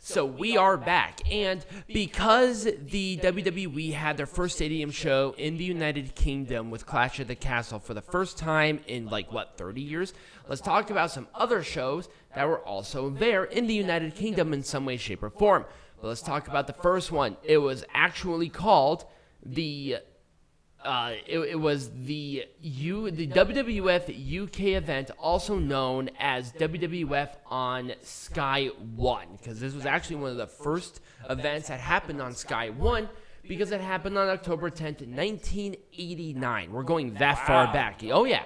So we are back, and because the WWE had their first stadium show in the United Kingdom with Clash at the Castle for the first time in 30 years, let's talk about some other shows that were also there in the United Kingdom in some way, shape, or form. But let's talk about the first one. It was actually called the WWF UK event, also known as WWF on Sky One, because this was actually one of the first events that happened on Sky One, because it happened on October 10th, 1989. We're going that far back. Oh yeah.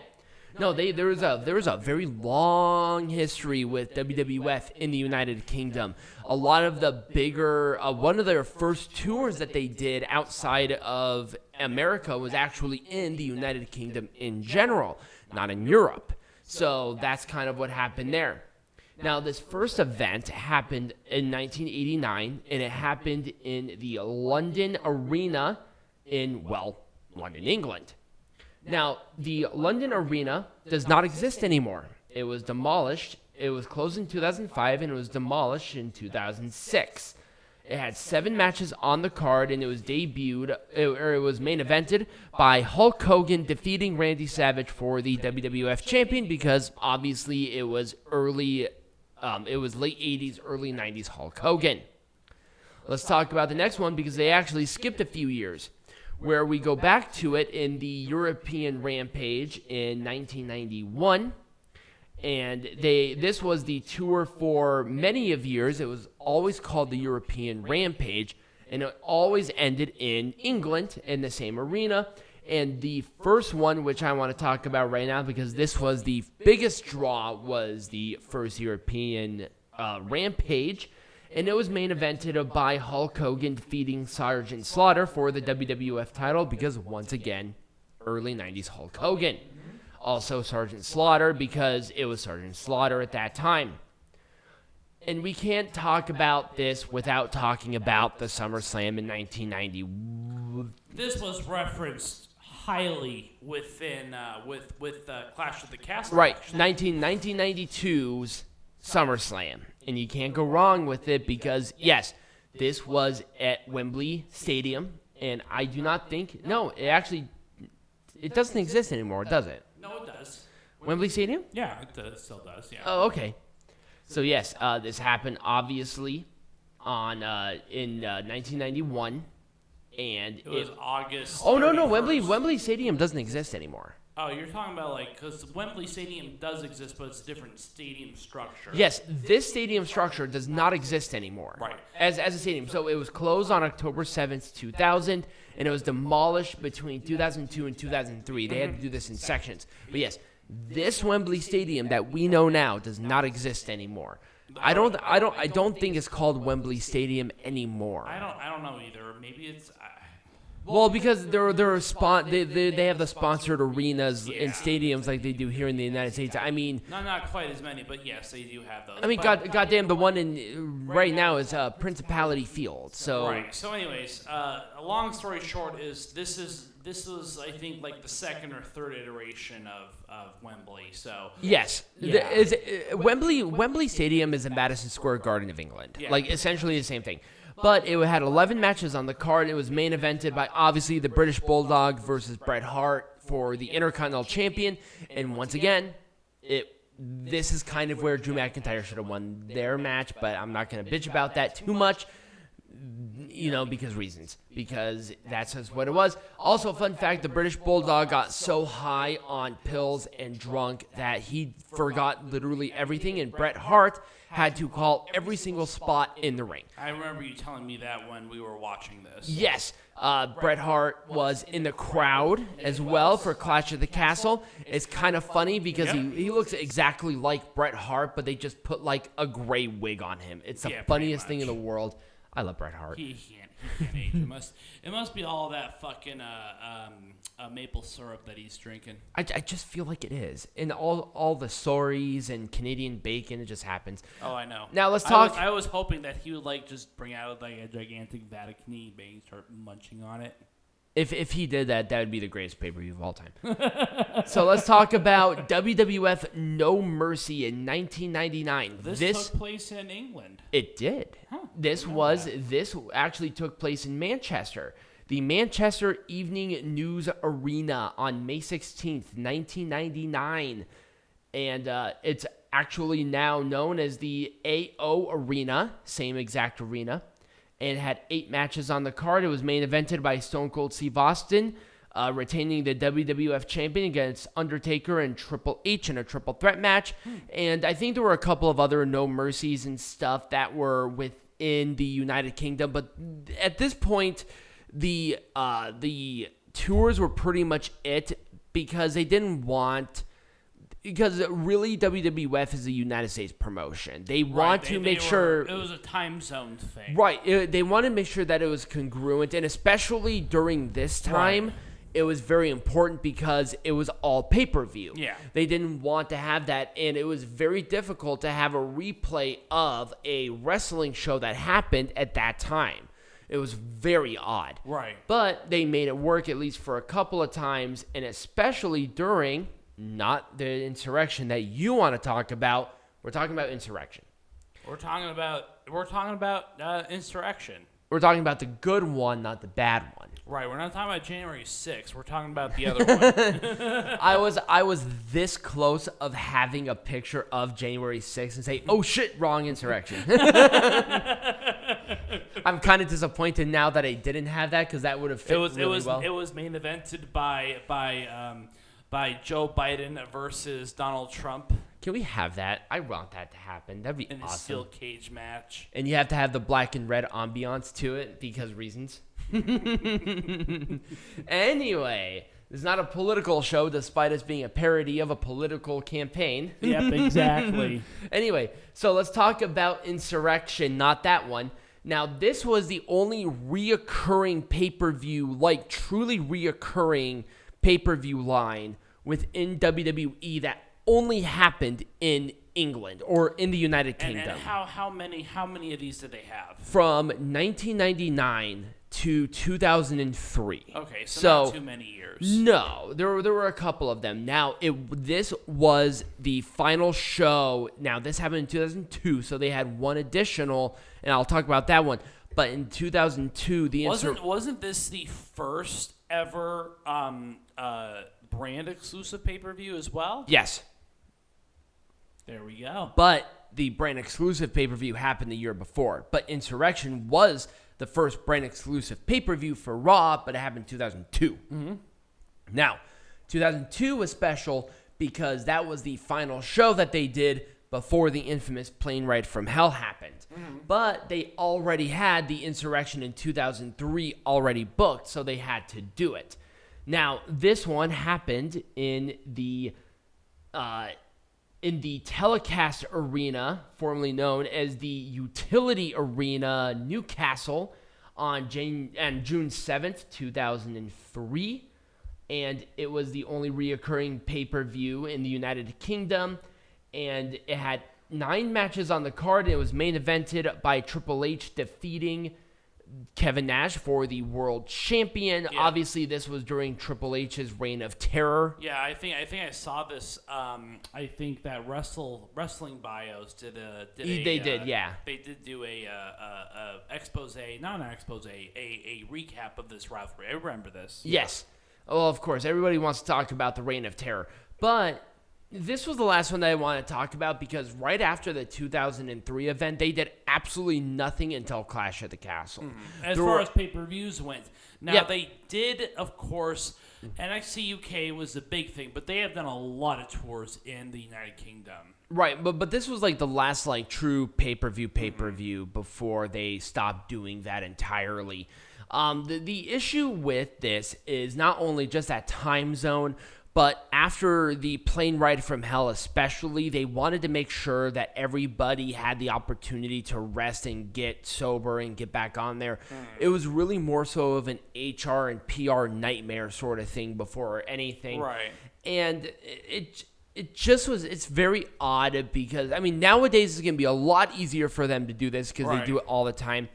No, there was a very long history with WWF in the United Kingdom. A lot of the bigger, one of their first tours that they did outside of America was actually in the United Kingdom in general, not in Europe. So that's kind of what happened there. Now, this first event happened in 1989, and it happened in the London Arena in, London, England. Now, the London Arena does not exist anymore. It was demolished. It was closed in 2005, and it was demolished in 2006. It had 7 matches on the card, and it was it was main evented by Hulk Hogan defeating Randy Savage for the WWF champion, because obviously it was late 80s, early 90s Hulk Hogan. Let's talk about the next one, because they actually skipped a few years, where we go back to it in the European Rampage in 1991. And this was the tour for many of years. It was always called the European Rampage, and it always ended in England in the same arena. And the first one, which I want to talk about right now, because this was the biggest draw, was the first European Rampage. And it was main evented by Hulk Hogan defeating Sergeant Slaughter for the WWF title, because once again, early 90s Hulk Hogan. Also Sergeant Slaughter, because it was Sergeant Slaughter at that time. And we can't talk about this without talking about the SummerSlam in 1990. This was referenced highly within with Clash of the Castle. Right, 1992's SummerSlam. And you can't go wrong with it, because, yes, this was at Wembley Stadium, and I do not think, it doesn't exist anymore, does it? No, it does. Wembley Stadium? Yeah, it still does, yeah. Oh, okay. So, yes, this happened, obviously, in 1991, and it was August. Oh, no, Wembley Stadium doesn't exist anymore. Oh, you're talking about, because Wembley Stadium does exist, but it's a different stadium structure. Yes, this stadium structure does not exist anymore. Right. As a stadium. So it was closed on October 7th, 2000, and it was demolished between 2002 and 2003. They had to do this in sections. But yes, this Wembley Stadium that we know now does not exist anymore. I don't think it's called Wembley Stadium anymore. I don't know either. Maybe it's Well, because they have the sponsored arenas in stadiums like they do here in the United States. I mean, not quite as many, but yes, they do have those. I mean, goddamn, the one in right now is Principality Field. So right. So, anyways, a long story short is this is I think the second or third iteration of Wembley. So yes, yeah. Wembley Stadium is the Madison Square Garden of England. Yeah. Essentially the same thing. But it had 11 matches on the card. It was main evented by, obviously, the British Bulldog versus Bret Hart for the Intercontinental Champion. And once again, this is kind of where Drew McIntyre should have won their match, but I'm not going to bitch about that too much, because that's just what it was. Also, fun fact, the British Bulldog got so high on pills and drunk that he forgot literally everything, and Bret Hart had to call every single spot in the ring. I remember you telling me that when we were watching this. Yes, Bret Hart was in the crowd as well for Clash of the Castle. It's kind of funny because he looks exactly like Bret Hart, but they just put a gray wig on him. It's the funniest thing in the world. I love Bret Hart. He can't age. It must be all that fucking maple syrup that he's drinking. I just feel like it is. And all the sorries and Canadian bacon, it just happens. Oh, I know. Now let's talk. I was hoping that he would just bring out a gigantic vat of Canadian bacon and start munching on it. If he did that, that would be the greatest pay-per-view of all time. So let's talk about WWF No Mercy in 1999. This took place in England. It did. Huh. this actually took place in Manchester. The Manchester Evening News Arena on May 16th, 1999. And it's actually now known as the AO Arena, same exact arena. And it had 8 matches on the card. It was main evented by Stone Cold Steve Austin, retaining the WWF champion against Undertaker and Triple H in a triple threat match. And I think there were a couple of other No Mercies and stuff that were within the United Kingdom. But at this point, the tours were pretty much it because they didn't want... Because really, WWF is a United States promotion. They want to make sure... It was a time zone thing. Right. They want to make sure that it was congruent. And especially during this time, it was very important because it was all pay-per-view. Yeah. They didn't want to have that. And it was very difficult to have a replay of a wrestling show that happened at that time. It was very odd. Right. But they made it work at least for a couple of times. And especially during... Not the insurrection that you want to talk about. We're talking about insurrection. We're talking about insurrection. We're talking about the good one, not the bad one. Right. We're not talking about January 6th. We're talking about the other one. I was this close of having a picture of January 6th and say, "Oh shit, wrong insurrection." I'm kind of disappointed now that I didn't have that because that would have fit really well. It was main evented by Joe Biden versus Donald Trump. Can we have that? I want that to happen. That'd be in awesome. A steel cage match. And you have to have the black and red ambiance to it because reasons. Anyway, this is not a political show despite us being a parody of a political campaign. Yep, exactly. Anyway, so let's talk about Insurrection, not that one. Now, this was the only reoccurring pay-per-view, like truly reoccurring pay-per-view line within WWE that only happened in England or in the United Kingdom. And how many of these did they have? From 1999 to 2003. Okay, so not too many years. No, there were a couple of them. Now, this was the final show. Now, this happened in 2002, so they had one additional, and I'll talk about that one. But in 2002, wasn't this the first ever brand exclusive pay-per-view as well? Yes. There we go. But the brand exclusive pay-per-view happened the year before. But Insurrection was the first brand exclusive pay-per-view for Raw, but it happened in 2002. Mm-hmm. Now, 2002 was special because that was the final show that they did before the infamous Plane Ride from Hell happened. Mm-hmm. But they already had the Insurrection in 2003 already booked, so they had to do it. Now, this one happened in the Telecast Arena, formerly known as the Utility Arena, Newcastle, on June 7th, 2003. And it was the only reoccurring pay-per-view in the United Kingdom. And it had 9 matches on the card. And it was main evented by Triple H defeating Kevin Nash for the world champion. Yeah. Obviously, this was during Triple H's reign of terror. Yeah, I think I saw this. I think that Wrestling Bios did They did do a expose, not an expose, a recap of this rivalry. I remember this. Yes. Well, of course, everybody wants to talk about the reign of terror, but this was the last one that I want to talk about because right after the 2003 event, they did absolutely nothing until Clash at the Castle. Mm-hmm. As far as pay-per-views went. Now, They did, of course, NXT UK was the big thing, but they have done a lot of tours in the United Kingdom. Right, but this was like the last like true pay-per-view before they stopped doing that entirely. The issue with this is not only just that time zone, but after the Plane Ride from Hell especially, they wanted to make sure that everybody had the opportunity to rest and get sober and get back on there. It was really more so of an HR and PR nightmare sort of thing before anything. Right. And it just was, it's very odd because, I mean, nowadays it's going to be a lot easier for them to do this because they do it all the time.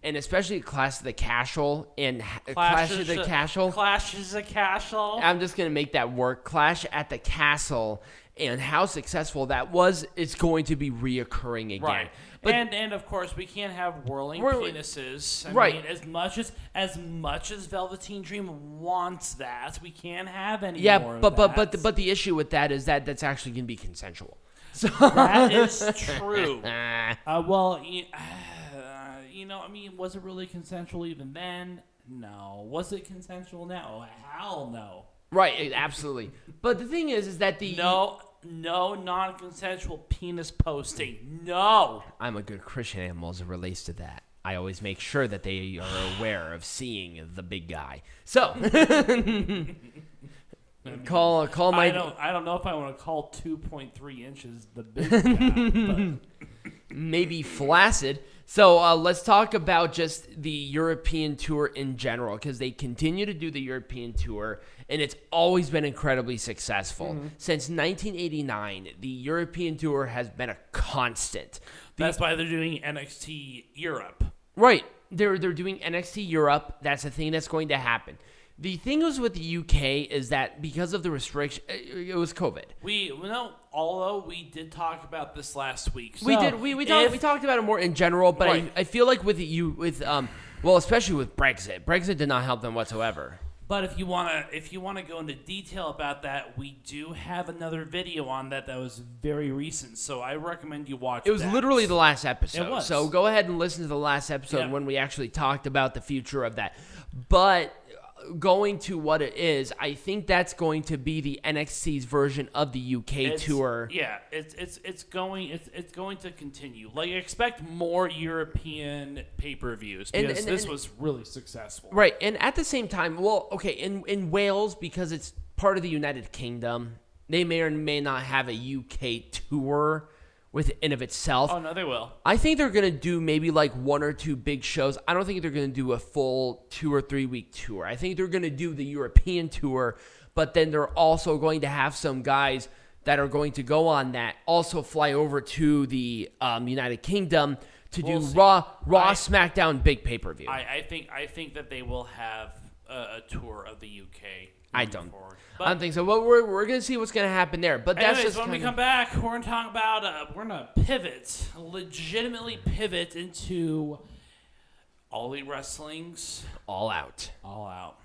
And especially Clash of the Castle and Clash of the Castle. Clash is a Castle. I'm just going to make that work. Clash at the Castle and how successful that was, it's going to be reoccurring again. Right. But, and of course we can't have whirling penises. Right. I mean, as much as Velveteen Dream wants that, we can't have any more of that. but the issue with that is that that's actually going to be consensual. So that is true. Well, I mean, was it really consensual even then? No. Was it consensual now? Hell no. Right, absolutely. But the thing is that no non-consensual penis posting. No. I'm a good Christian animal as it relates to that. I always make sure that they are aware of seeing the big guy. So call my. I don't know if I want to call 2.3 inches the big guy. But. Maybe flaccid. So let's talk about just the European tour in general, because they continue to do the European tour, and it's always been incredibly successful. Mm-hmm. Since 1989, the European tour has been a constant. That's why they're doing NXT Europe. Right. They're doing NXT Europe. That's a thing that's going to happen. The thing is with the UK is that because of the restriction, it was COVID. Although we did talk about this last week. So we did. We talked about it more in general, but right. I feel like especially with Brexit. Brexit did not help them whatsoever. But if you wanna go into detail about that, we do have another video on that was very recent. So I recommend you watch. It was literally the last episode. It was. So go ahead and listen to the last episode when we actually talked about the future of that. But going to what it is, I think that's going to be the NXT's version of the UK tour. Yeah, it's going to continue. Like, expect more European pay-per-views because this was really successful. Right, and at the same time, in Wales, because it's part of the United Kingdom, they may or may not have a UK tour within of itself. Oh, no, they will. I think they're going to do maybe like one or two big shows. I don't think they're going to do a full 2 or 3 week tour. I think they're going to do the European tour, but then they're also going to have some guys that are going to go on that also fly over to the United Kingdom to do Raw, SmackDown, big pay-per-view. I think that they will have a tour of the UK. I don't think so. But we're gonna see what's gonna happen there. But that's anyways, just when we come back, we're gonna talk about we're gonna legitimately pivot into All Elite Wrestling's All Out. All Out.